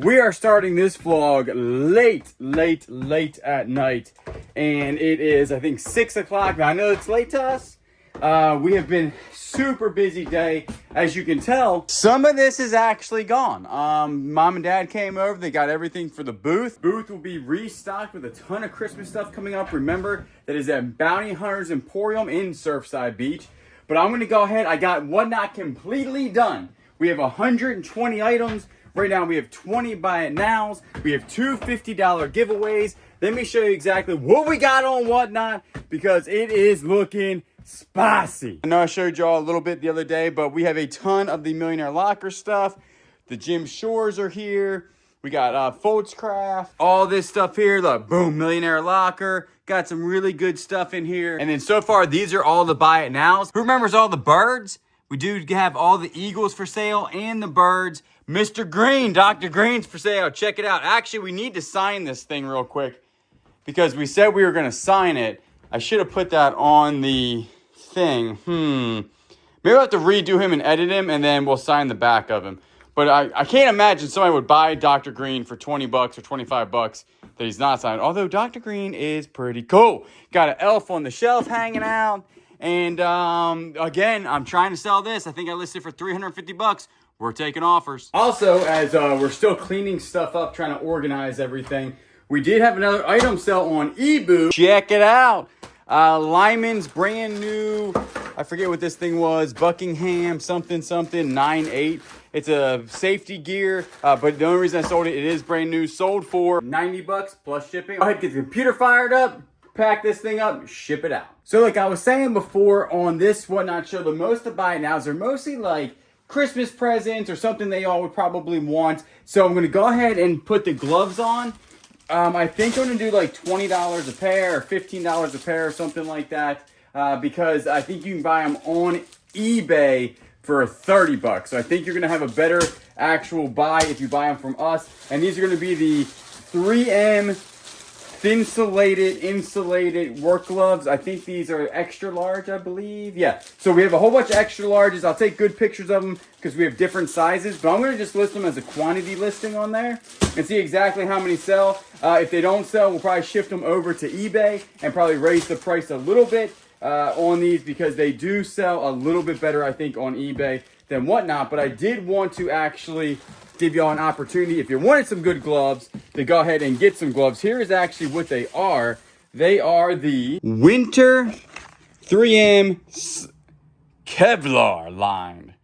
We are starting this vlog late at night, and it is, I think, 6 o'clock. Now, I know it's late to us. We have been super busy day, as you can tell. Some of this is actually gone. Mom and Dad came over. They got everything for the booth. Booth will be restocked with a ton of Christmas stuff coming up. Remember, that is at Bounty Hunters Emporium in Surfside Beach. But I'm going to go ahead. I got Whatnot completely done. We have 120 items. Right now we have 20 buy it nows. We have two $50 giveaways. Let me show you exactly what we got on Whatnot, because it is looking spicy. I know I showed y'all a little bit the other day, but we have a ton of the Millionaire Locker stuff. The Jim Shores are here. We got Foldscraft, all this stuff here. Look, boom, Millionaire Locker. Got some really good stuff in here. And then so far, these are all the buy it nows. Who remembers all the birds? We do have all the Eagles for sale and the birds. Mr. Green, Dr. Green's for sale. Check it out. Actually, we need to sign this thing real quick because we said we were going to sign it. I should have put that on the thing. Maybe I'll have to redo him and edit him, and then we'll sign the back of him. But I can't imagine somebody would buy Dr. Green for 20 bucks or 25 bucks that he's not signed. Although Dr. Green is pretty cool. Got an elf on the shelf hanging out. And again, I'm trying to sell this. I think I listed it for 350 bucks. We're taking offers. Also, as we're still cleaning stuff up, trying to organize everything, we did have another item sale on eBoo. Check it out. Lyman's brand new, I forget what this thing was, Buckingham something 9.8. It's a safety gear, but the only reason I sold it, it is brand new. Sold for 90 bucks plus shipping. Go ahead, get the computer fired up, pack this thing up, ship it out. So like I was saying before on this Whatnot show, the most to buy nows are mostly like Christmas presents or something they all would probably want. So I'm going to go ahead and put the gloves on. I think I'm going to do like $20 a pair or $15 a pair or something like that, because I think you can buy them on eBay for 30 bucks. So I think you're going to have a better actual buy if you buy them from us. And these are going to be the 3M insulated work gloves. I think these are extra large, I believe. Yeah, so we have a whole bunch of extra larges. I'll take good pictures of them because we have different sizes, but I'm going to just list them as a quantity listing on there and see exactly how many sell. If they don't sell, we'll probably shift them over to eBay and probably raise the price a little bit on these, because they do sell a little bit better, I think, on eBay than Whatnot. But I did want to actually give y'all an opportunity, if you wanted some good gloves, to go ahead and get some gloves. Here is actually what they are. They are the Winter 3M Kevlar lined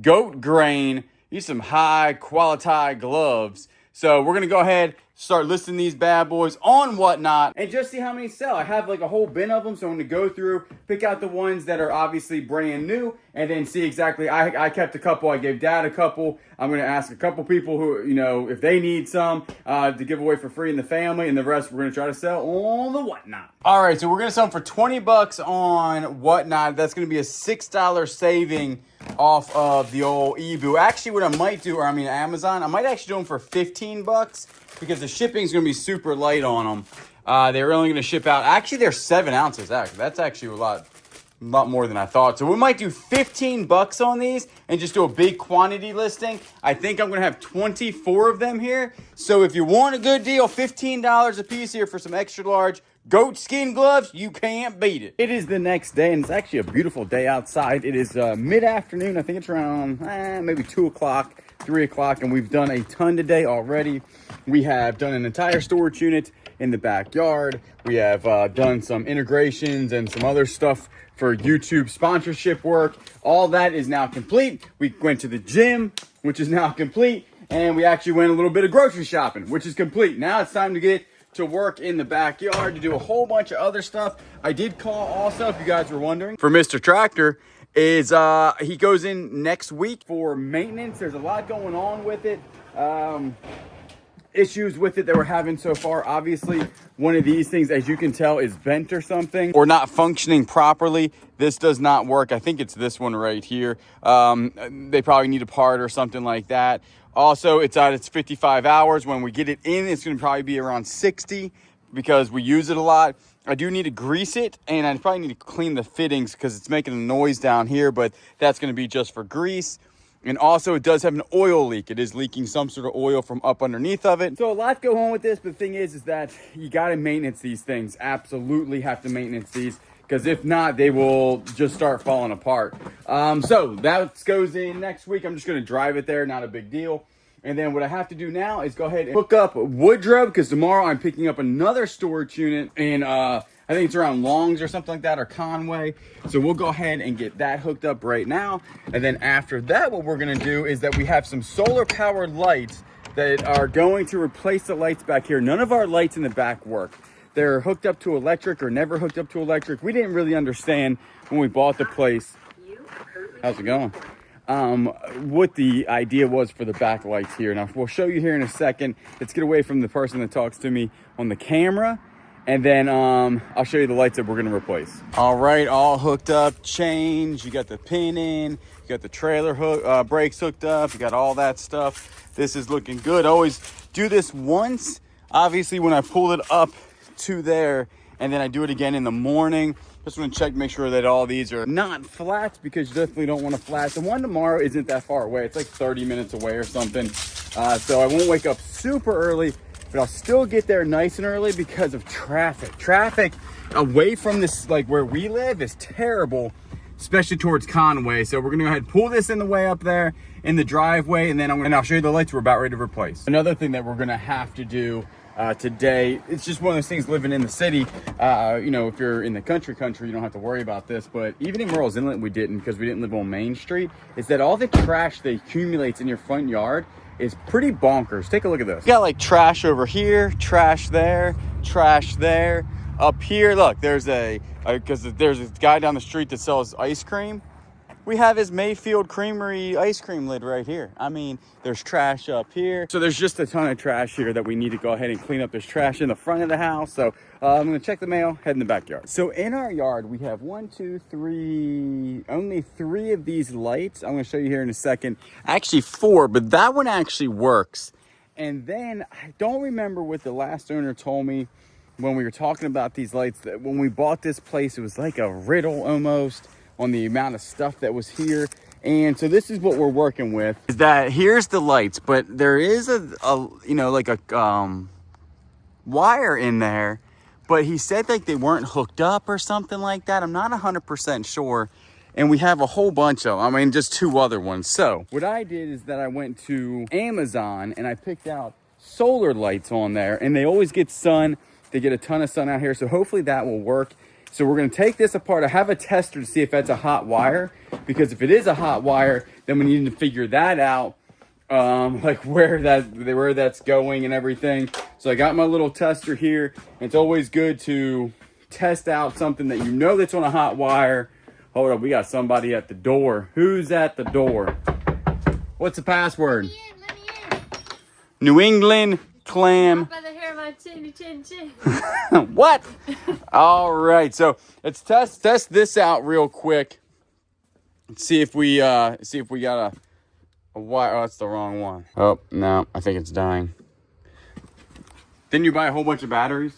goat grain. These are some high quality gloves. So we're gonna go ahead, start listing these bad boys on Whatnot and just see how many sell. I have like a whole bin of them, so I'm gonna go through, pick out the ones that are obviously brand new, and then see exactly. I kept a couple, I gave Dad a couple. I'm gonna ask a couple people who, you know, if they need some to give away for free in the family, and the rest we're gonna try to sell on the Whatnot. All right, so we're gonna sell them for 20 bucks on Whatnot. That's gonna be a $6 saving off of the old eBoo. Actually, what I might do, or I mean Amazon, I might actually do them for 15 bucks because the shipping is going to be super light on them. They're only going to ship out, actually they're 7 ounces. Actually, that's actually a lot more than I thought. So we might do 15 bucks on these and just do a big quantity listing. I think I'm going to have 24 of them here. So if you want a good deal, $15 a piece here for some extra large goat skin gloves, you can't beat it. It is the next day, and it's actually a beautiful day outside. It is mid-afternoon. I think it's around maybe 2 o'clock, 3 o'clock, and we've done a ton today already. We have done an entire storage unit in the backyard. We have done some integrations and some other stuff for YouTube sponsorship work. All that is now complete. We went to the gym, which is now complete, and we actually went a little bit of grocery shopping, which is complete. Now it's time to get to work in the backyard to do a whole bunch of other stuff. I did call also, if you guys were wondering, for Mr. Tractor. Is he goes in next week for maintenance. There's a lot going on with it. Issues with it that we're having so far. Obviously, one of these things, as you can tell, is bent or something, or not functioning properly. This does not work. I think it's this one right here. They probably need a part or something like that. Also, it's at its 55 hours. When we get it in, it's going to probably be around 60 because we use it a lot. I do need to grease it, and I probably need to clean the fittings because it's making a noise down here, but that's going to be just for grease. And also it does have an oil leak. It is leaking some sort of oil from up underneath of it. So a lot go on with this, but the thing is that you gotta maintenance these things. Absolutely have to maintenance these, because if not, they will just start falling apart. So that goes in next week. I'm just gonna drive it there, not a big deal. And then what I have to do now is go ahead and hook up Woodrow, because tomorrow I'm picking up another storage unit in, I think it's around Longs or something like that, or Conway. So we'll go ahead and get that hooked up right now. And then after that, what we're gonna do is that we have some solar powered lights that are going to replace the lights back here. None of our lights in the back work. They're hooked up to electric or never hooked up to electric. We didn't really understand when we bought the place. How's it going? What the idea was for the back lights here. Now we'll show you here in a second. Let's get away from the person that talks to me on the camera, and then I'll show you the lights that we're gonna replace. All right, all hooked up, change. You got the pin in, you got the trailer hook, brakes hooked up, you got all that stuff. This is looking good. Always do this once, obviously, when I pull it up to there, and then I do it again in the morning. Just want to check, make sure that all these are not flats, because you definitely don't want to flat. The one tomorrow isn't that far away. It's like 30 minutes away or something. So I won't wake up super early, but I'll still get there nice and early because of traffic. Traffic away from this, like where we live, is terrible, especially towards Conway. So we're gonna go ahead and pull this in the way up there in the driveway, and then I'll show you the lights we're about ready to replace. Another thing that we're gonna have to do today, it's just one of those things living in the city. You know, if you're in the country, you don't have to worry about this, but even in Murrells Inlet we didn't, because we didn't live on Main Street, is that all the trash that accumulates in your front yard is pretty bonkers. Take a look at this. You got like trash over here, trash there, up here. Look, there's because there's a guy down the street that sells ice cream. We have his Mayfield Creamery ice cream lid right here. I mean, there's trash up here. So there's just a ton of trash here that we need to go ahead and clean up. There's trash in the front of the house. So I'm gonna check the mail, head in the backyard. So in our yard, we have only 3 of these lights. I'm gonna show you here in a second. Actually 4, but that one actually works. And then I don't remember what the last owner told me when we were talking about these lights, that when we bought this place, it was like a riddle almost on the amount of stuff that was here. And so this is what we're working with, is that here's the lights, but there is a you know, like a wire in there, but he said like they weren't hooked up or something like that. I'm not 100% sure. And we have a whole bunch of them. I mean, just 2 other ones. So what I did is that I went to Amazon and I picked out solar lights on there, and they always get sun. They get a ton of sun out here. So hopefully that will work. So we're gonna take this apart. I have a tester to see if that's a hot wire, because if it is a hot wire, then we need to figure that out, like where that's going and everything. So I got my little tester here. It's always good to test out something that you know that's on a hot wire. Hold up, we got somebody at the door. Who's at the door? What's the password? Let me in. New England clam. By the hair of my chinny chin chin. What? All right, so let's test this out real quick. Let's see if we got a wire. Oh, that's the wrong one. Oh no, I think it's dying. Didn't you buy a whole bunch of batteries?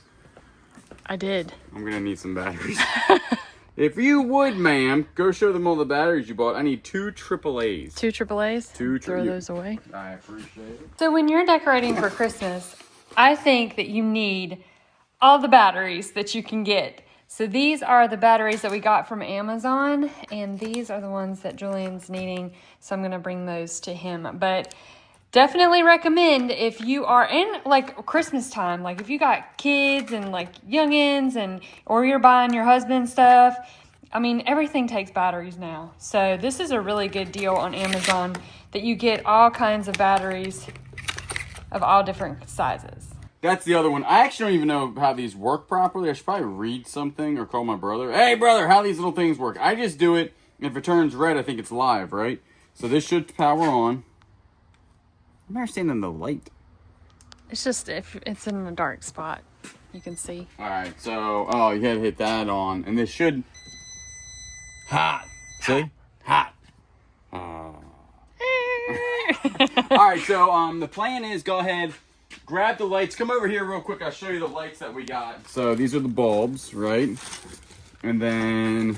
I did. I'm gonna need some batteries. If you would, ma'am, go show them all the batteries you bought. I need 2 AAAs. 2 AAAs? Throw those away. I appreciate it. So when you're decorating for Christmas, I think that you need all the batteries that you can get. So these are the batteries that we got from Amazon, and these are the ones that Julian's needing. So I'm gonna bring those to him. But definitely recommend, if you are in like Christmas time, like if you got kids and like youngins, or you're buying your husband stuff, I mean, everything takes batteries now. So this is a really good deal on Amazon, that you get all kinds of batteries of all different sizes. That's the other one. I actually don't even know how these work properly. I should probably read something or call my brother. Hey brother, how these little things work? I just do it. If it turns red, I think it's live, right? So this should power on. I'm understanding the light. It's just if it's in a dark spot, you can see. All right, so you gotta hit that on, and this should hot. See, hot. All right, so the plan is go ahead, grab the lights. Come over here real quick. I'll show you the lights that we got. So these are the bulbs, right? And then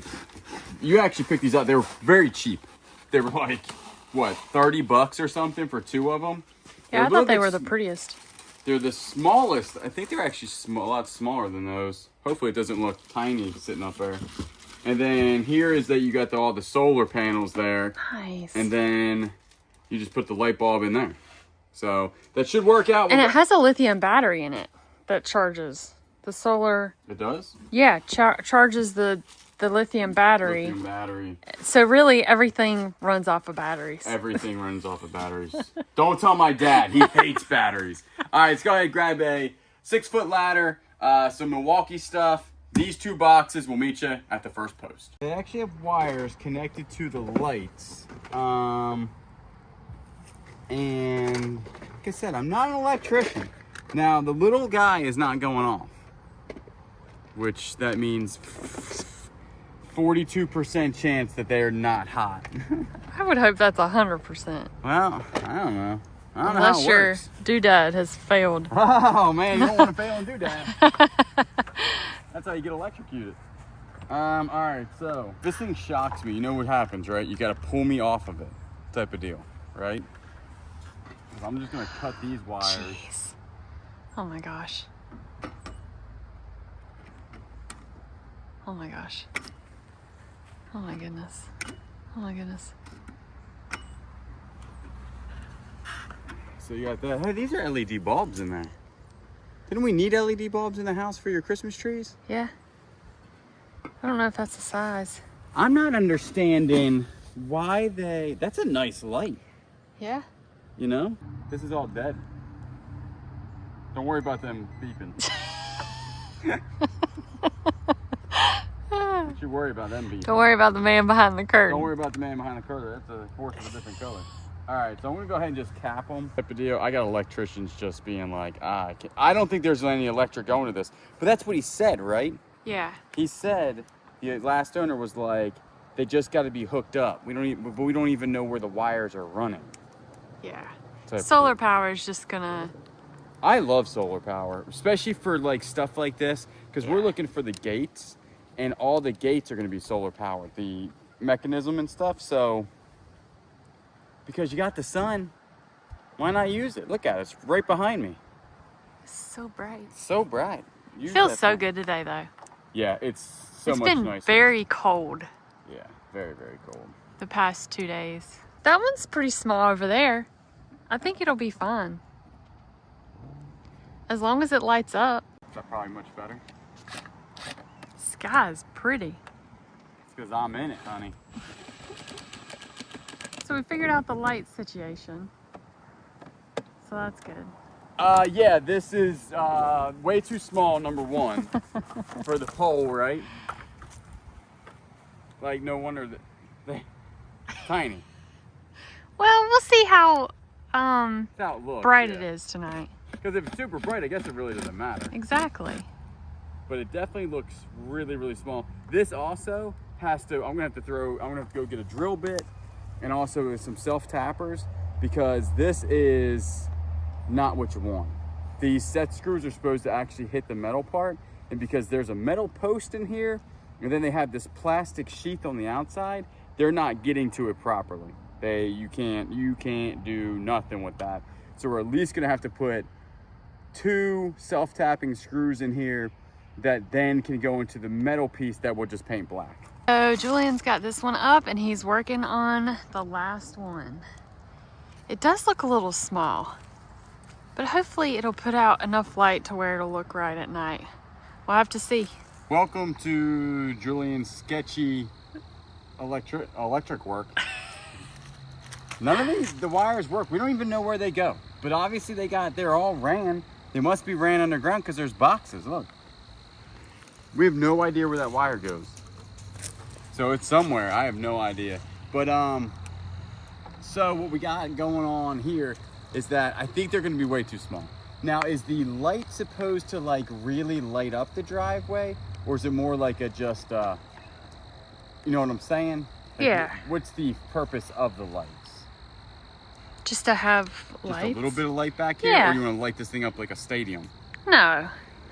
you actually picked these out. They were very cheap. They were like what, $30 or something for 2 of them. Yeah, I thought they were the prettiest. They're the smallest. I think they're actually a lot smaller than those. Hopefully it doesn't look tiny sitting up there. And then here is that you got all the solar panels there. Nice. And then you just put the light bulb in there. So that should work out. And it has a lithium battery in it that charges the solar. It does? Yeah, charges the lithium battery. Lithium battery. So really everything runs off of batteries. Everything runs off of batteries. Don't tell my dad. He hates batteries. All right, let's go ahead and grab a 6-foot ladder, some Milwaukee stuff. These 2 boxes will meet you at the first post. They actually have wires connected to the lights. And like I said, I'm not an electrician. Now, the little guy is not going off, which that means 42% chance that they're not hot. I would hope that's 100%. Well, I don't know. I don't know Unless how it your works. doodad has failed. Oh man, you don't want to fail and do that. That's how you get electrocuted. All right, so this thing shocks me. You know what happens, right? You got to pull me off of it, type of deal, right? I'm just gonna cut these wires. Jeez. Oh my gosh. Oh my gosh. Oh my goodness. Oh my goodness. So you got that. Hey, these are LED bulbs in there. Didn't we need LED bulbs in the house for your Christmas trees? Yeah. I don't know if that's the size. I'm not understanding why they... That's a nice light, Yeah. you know? This is all dead. Don't worry about them beeping. Don't you worry about them beeping. Don't worry about the man behind the curtain. Don't worry about the man behind the curtain. That's a horse of a different color. All right, so I'm gonna go ahead and just cap them. Type of deal. I got electricians just being like, I don't think there's any electric going to this, but that's what he said, right? Yeah. He said the last owner was like, they just got to be hooked up. We don't even know where the wires are running. Yeah. Type of Solar deal. power is just gonna... I love solar power, especially for like stuff like this, because we're Yeah. looking for the gates, and all the gates are going to be solar powered, the mechanism and stuff. So, because you got the sun, why not use it? Look at it; it's right behind me. It's so bright. It's so bright. Use Feels that so thing. good today, though. Yeah, it's so It's much been nicer. very cold Yeah, very very cold. the past 2 days. That one's pretty small over there. I think it'll be fine. As long as it lights up. Is that probably much better? Sky is pretty. It's because I'm in it, honey. So we figured out the light situation. So that's good. Yeah, this is way too small, number one, for the pole, right? Like, no wonder that they tiny. Well, we'll see how That's how it looks. bright it is tonight. Because if it's super bright, I guess it really doesn't matter. Exactly. But it definitely looks really, really small. This also has to, I'm gonna have to go get a drill bit and also some self-tappers, because this is not what you want. These set screws are supposed to actually hit the metal part, and because there's a metal post in here, and then they have this plastic sheath on the outside, they're not getting to it properly. You can't do nothing with that. So we're at least gonna have to put 2 self-tapping screws in here that then can go into the metal piece that will just paint black. So Julian's got this one up and he's working on the last one. It does look a little small, but hopefully it'll put out enough light to where it'll look right at night. We'll have to see. Welcome to Julian's sketchy electric work. None of the wires work. We don't even know where they go. But obviously they're all ran. They must be ran underground because there's boxes, look. We have no idea where that wire goes. So it's somewhere, I have no idea. But so what we got going on here is that I think they're gonna be way too small. Now, is the light supposed to like really light up the driveway? Or is it more like a just, you know what I'm saying? Like, Yeah. What's the purpose of the lights? Just to have Just lights? a little bit of light back here? Yeah. Or you wanna light this thing up like a stadium? No,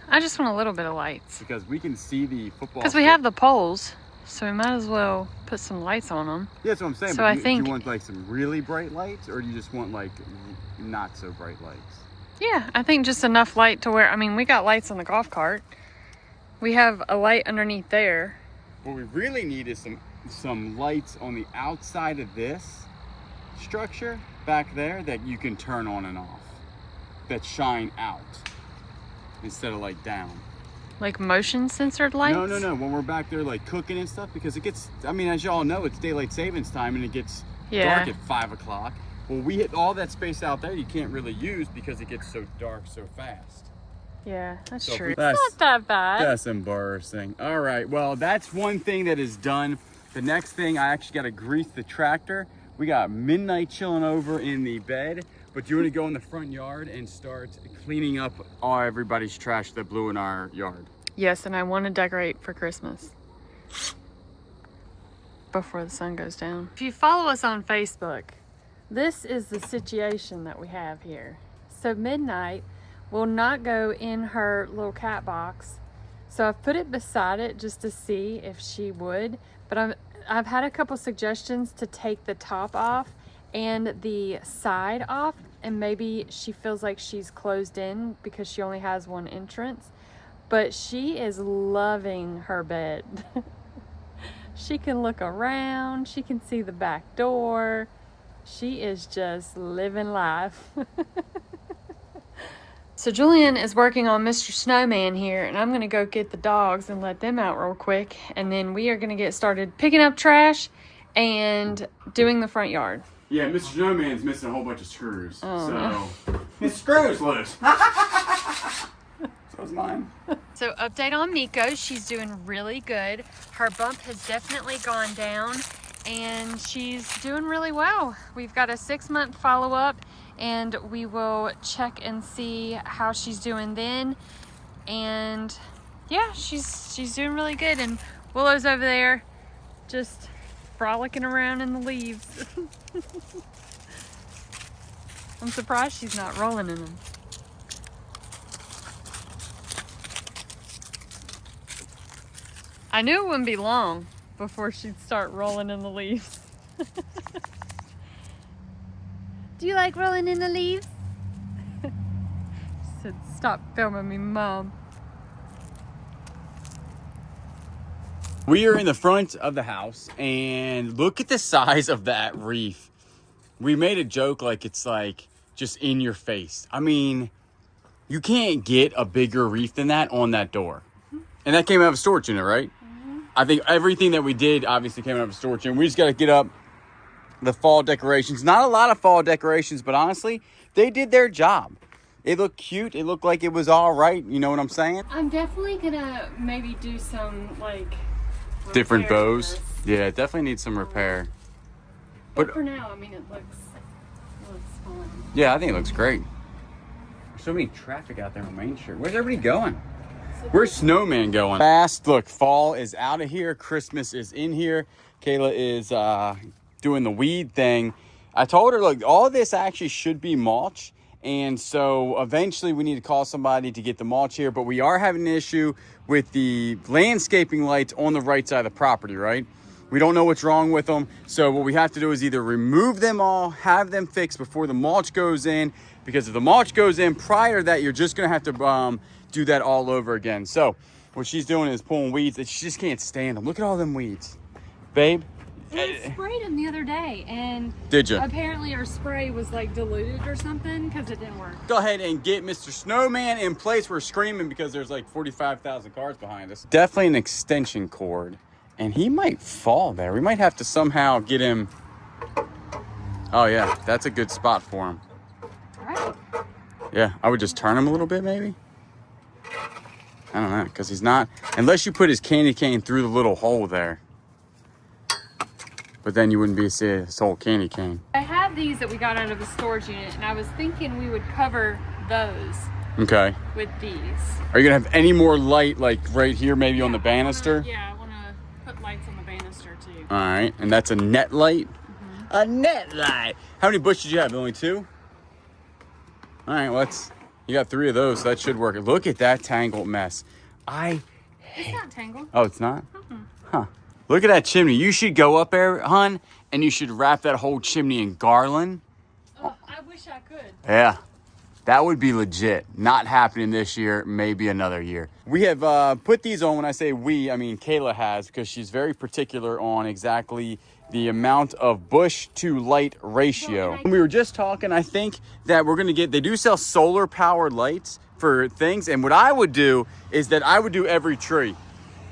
I just want a little bit of lights. Because we can see the football. Because we have the poles, So we might as well put some lights on them. Yeah, that's what I'm saying. So but I do think you want like some really bright lights, or do you just want like not so bright lights? Yeah, I think just enough light to where, I mean, we got lights on the golf cart. We have a light underneath there. What we really need is some lights on the outside of this structure back there that you can turn on and off, that shine out instead of like down. Like motion censored lights? No. When we're back there like cooking and stuff, because it gets, I mean, as y'all know, it's daylight savings time and it gets dark at 5 o'clock. Well, we hit all that space out there you can't really use because it gets so dark so fast. Yeah, that's So true. It's that's- not that bad. That's embarrassing. All right, well, that's one thing that is done. The next thing, I actually got to grease the tractor. We got Midnight chilling over in the bed, but you want to go in the front yard and start cleaning up all everybody's trash that blew in our yard. Yes, and I want to decorate for Christmas before the sun goes down. If you follow us on Facebook, this is the situation that we have here. So Midnight will not go in her little cat box. So I've put it beside it just to see if she would, but I've had a couple suggestions to take the top off and the side off, and maybe she feels like she's closed in because she only has one entrance. But she is loving her bed. She can look around, she can see the back door. She is just living life. So Julian is working on Mr. Snowman here, and I'm gonna go get the dogs and let them out real quick, and then we are gonna get started picking up trash and doing the front yard. Yeah, Mr. Snowman's missing a whole bunch of screws. Oh, so his screw's loose. So is mine. So update on Miko, she's doing really good. Her bump has definitely gone down and she's doing really well. We've got a 6-month follow-up and we will check and see how she's doing then. And yeah, she's doing really good. And Willow's over there just frolicking around in the leaves. I'm surprised she's not rolling in them. I knew it wouldn't be long before she'd start rolling in the leaves. Do you like rolling in the leaves? She said, stop filming me, Mom. We are in the front of the house, and look at the size of that reef. We made a joke like it's like just in your face. I mean, you can't get a bigger reef than that on that door. And that came out of a storage unit, right? I think everything that we did obviously came out of a storage unit. We just got to get up the fall decorations. Not a lot of fall decorations, but honestly, they did their job. It looked cute. It looked like it was all right. You know what I'm saying? I'm definitely gonna maybe do some like Different repair to bows. this. Yeah, it definitely needs some repair. But But for now, I mean, it looks fun. yeah, I think it looks great. There's so many traffic out there on Main Street. Where's everybody going? Where's Snowman going? Fast. Look, fall is out of here. Christmas is in here. Kayla is doing the weed thing. I told her, look, all this actually should be mulch. And so eventually we need to call somebody to get the mulch here. But we are having an issue with the landscaping lights on the right side of the property, right? We don't know what's wrong with them. So what we have to do is either remove them all, have them fixed before the mulch goes in. Because if the mulch goes in prior to that, you're just going to have to do that all over again. So what she's doing is pulling weeds that she just can't stand them. Look at all them weeds. Babe? I sprayed them the other day, and Did you? apparently our spray was like diluted or something because it didn't work. Go ahead and get Mr. Snowman in place. We're screaming because there's like 45,000 cars behind us. Definitely an extension cord. And he might fall there. We might have to somehow get him. Oh yeah, that's a good spot for him. All right. Yeah, I would just turn him a little bit maybe. I don't know, because he's not, unless you put his candy cane through the little hole there. But then you wouldn't be able to see his whole candy cane. I have these that we got out of the storage unit, and I was thinking we would cover those Okay. with these. Are you gonna have any more light like right here, maybe on the banister? I want to put lights on the banister too. All right, and that's a net light? A net light. How many bushes do you have? Only 2? All right, well, you got 3 of those, so that should work. Look at that tangled mess. It's not tangled. Oh, it's not? Huh. Look at that chimney. You should go up there, hun, and you should wrap that whole chimney in garland. Oh, I wish I could. Yeah, that would be legit. Not happening this year, maybe another year. We have put these on. When I say we, I mean Kayla has, because she's very particular on exactly the amount of bush to light ratio. We were just talking, I think that we're gonna get, they do sell solar powered lights for things. And what I would do is that I would do every tree.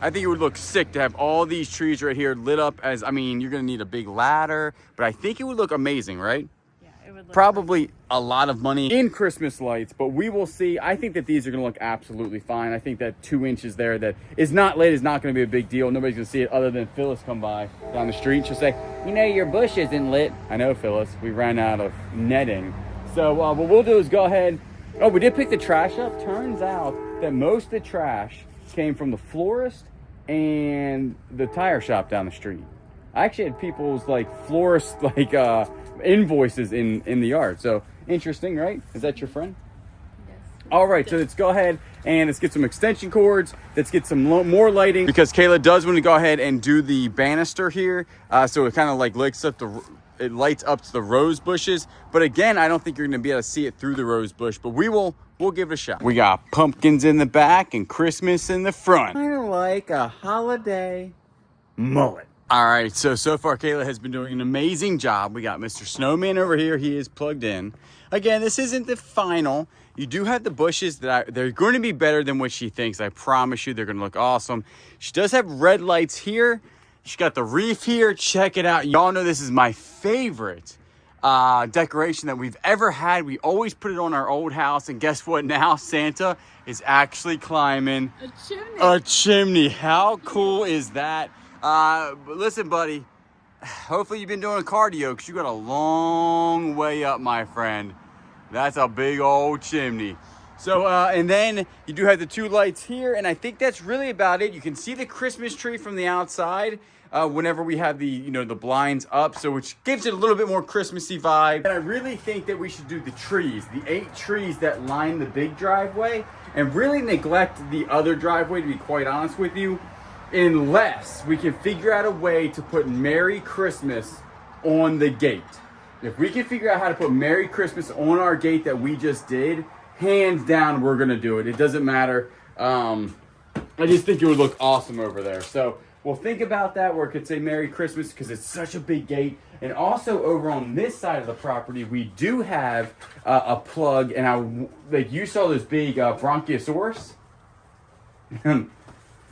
I think it would look sick to have all these trees right here lit up as, I mean, you're gonna need a big ladder, but I think it would look amazing, right? Yeah, it would look Probably a lot of money in Christmas lights, but we will see. I think that these are gonna look absolutely fine. I think that 2 inches there that is not lit is not gonna be a big deal. Nobody's gonna see it other than Phyllis come by down the street and she'll say, you know, your bush isn't lit. I know, Phyllis, we ran out of netting. So what we'll do is go ahead. Oh, we did pick the trash up. Turns out that most of the trash came from the florist and the tire shop down the street. I actually had people's like florist invoices in the yard. So interesting, right? Is that your friend? Yes. All right, so let's go ahead and let's get some extension cords. Let's get some more lighting, because Kayla does want to go ahead and do the banister here. So it kind of like lights up it lights up to the rose bushes. But again, I don't think you're going to be able to see it through the rose bush, but we'll give it a shot. We got pumpkins in the back and Christmas in the front. Kind of like a holiday mullet. All right, so far Kayla has been doing an amazing job. We got Mr. Snowman over here. He is plugged in. Again, this isn't the final. You do have the bushes they're going to be better than what she thinks. I promise you, they're going to look awesome. She does have red lights here. She got the wreath here. Check it out. Y'all know this is my favorite decoration that we've ever had. We always put it on our old house, and guess what? Now Santa is actually climbing a chimney. How cool is that? But listen, buddy, hopefully you've been doing cardio, because you got a long way up, my friend. That's a big old chimney. So and then you do have the 2 lights here, and I think that's really about it. You can see the Christmas tree from the outside whenever we have the the blinds up, so which gives it a little bit more Christmassy vibe. And I really think that we should do the trees, the 8 trees that line the big driveway, and really neglect the other driveway, to be quite honest with you, unless we can figure out a way to put Merry Christmas on the gate. If we can figure out how to put Merry Christmas on our gate that we just did, hands down, we're gonna do it. It doesn't matter. I just think it would look awesome over there. So we'll think about that, where it could say Merry Christmas, because it's such a big gate. And also over on this side of the property, we do have a plug. And like you saw this big Bronchiosaurus.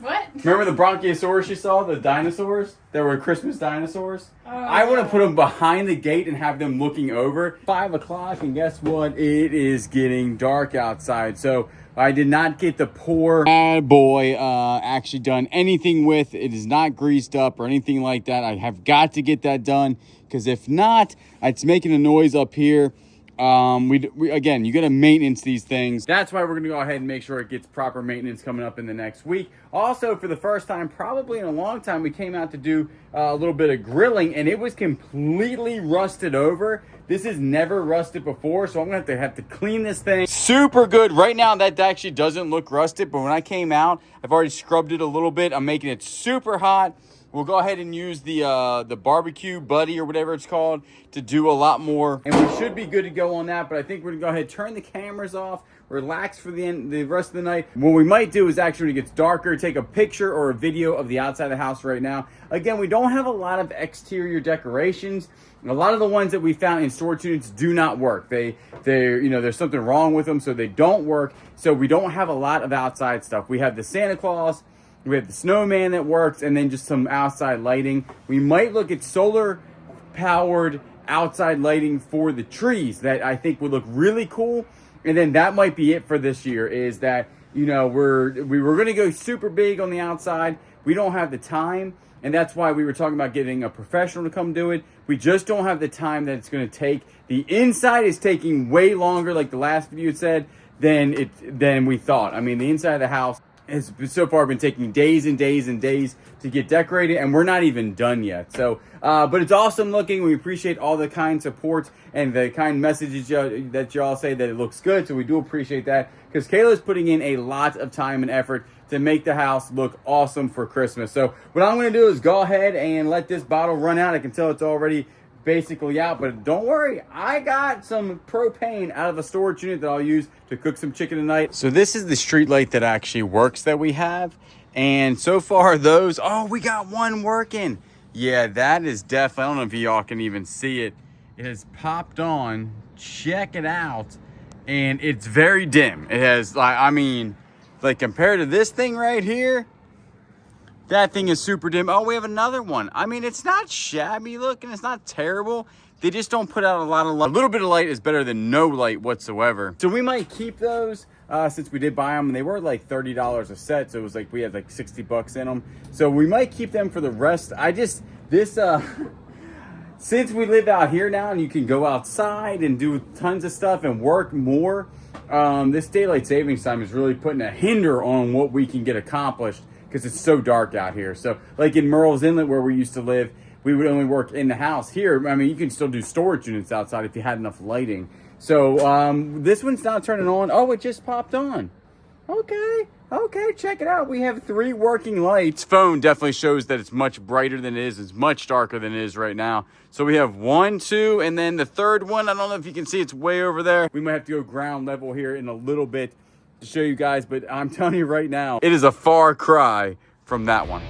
What? Remember the Bronchiosaurus you saw? The dinosaurs? That were Christmas dinosaurs? Oh, I want to put them behind the gate and have them looking over. 5 o'clock, and guess what? It is getting dark outside. So I did not get the poor bad boy actually done anything with. It is not greased up or anything like that. I have got to get that done, because if not, it's making a noise up here. We again, you got to maintenance these things. That's why we're going to go ahead and make sure it gets proper maintenance coming up in the next week. Also, for the first time, probably in a long time, we came out to do a little bit of grilling, and it was completely rusted over. This has never rusted before, so I'm going to have to clean this thing. Super good. Right now, that actually doesn't look rusted, but when I came out, I've already scrubbed it a little bit. I'm making it super hot. We'll go ahead and use the barbecue buddy or whatever it's called to do a lot more. And we should be good to go on that, but I think we're gonna go ahead and turn the cameras off, relax for the rest of the night. What we might do is actually, when it gets darker, take a picture or a video of the outside of the house right now. Again, we don't have a lot of exterior decorations. A lot of the ones that we found in storage units do not work. There's something wrong with them, so they don't work. So we don't have a lot of outside stuff. We have the Santa Claus, we have the snowman that works, and then just some outside lighting. We might look at solar powered outside lighting for the trees that I think would look really cool. And then that might be it for this year, is that, we were going to go super big on the outside. We don't have the time, and that's why we were talking about getting a professional to come do it. We just don't have the time that it's going to take. The inside is taking way longer, like the last video said, than we thought. I mean, the inside of the house has so far been taking days and days and days to get decorated, and we're not even done yet. So, but it's awesome looking. We appreciate all the kind support and the kind messages that y'all say that it looks good. So we do appreciate that, because Kayla's putting in a lot of time and effort to make the house look awesome for Christmas. So what I'm going to do is go ahead and let this bottle run out. I can tell it's already basically out, but don't worry, I got some propane out of a storage unit that I'll use to cook some chicken tonight. So this is the street light that actually works that we have, and so far those, oh, we got one working. Yeah, that is definitely, I don't know if y'all can even see it. It has popped on. Check it out. And it's very dim. It has, like, I mean, like compared to this thing right here, that thing is super dim. Oh, we have another one. I mean, it's not shabby looking. It's not terrible. They just don't put out a lot of light. A little bit of light is better than no light whatsoever. So we might keep those since we did buy them. And they were like $30 a set. So it was like, we had like 60 bucks in them. So we might keep them for the rest. Since we live out here now and you can go outside and do tons of stuff and work more, this daylight savings time is really putting a hinder on what we can get accomplished, because it's so dark out here. So like in Merle's Inlet where we used to live, we would only work in the house. Here, I mean, you can still do storage units outside if you had enough lighting. So this one's not turning on. Oh, it just popped on. Okay, check it out. We have 3 working lights. Phone definitely shows that it's much brighter than it is. It's much darker than it is right now. So we have 1, 2, and then the third one, I don't know if you can see, it's way over there. We might have to go ground level here in a little bit to show you guys, but I'm telling you right now, it is a far cry from that one.